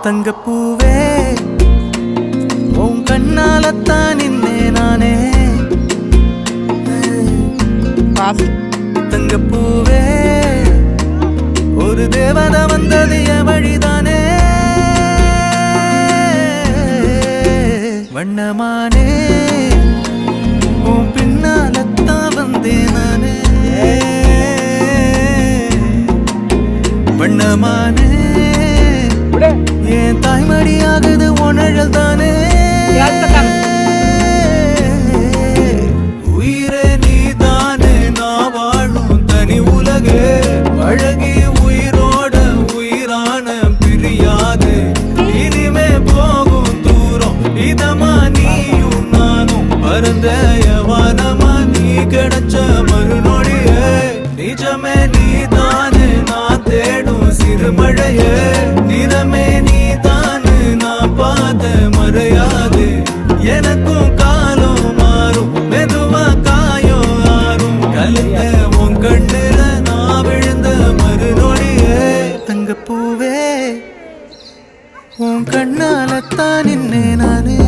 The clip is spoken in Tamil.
தங்கப்பூவே உன் கண்ணாலத்தான் நின்னே நானே தங்கப்பூவே ஒரு தேவதை வந்தது என் வழிதானே வண்ணமானே உன் பின்னாலத்தான் வந்தேன் நானே வண்ணமானே என் தாய்மடியாகுது உணழல் தானே உயிரே நீ தானே நான் வாழும் தனி உலகு அழகி உயிரோட உயிரான பிரியாது இனிமே போகும் தூரம் இதமா நீயும் நானும் பரந்த யவானமா நீ கிடைச்ச மறுநொடியே நிஜமே நீ தானே நான் தேடும் சிறுமழையே நிறமே நீ தானே நான் பார்த்த மறையாது எனக்கும் காலம் மாறும் மெதுவா காயம் ஆறும் கலந்த உன் கண்ணுல நான் விழுந்த மறுநொடியே தங்கப்பூவே உன் கண்ணாலத்தான் நின்னே நானே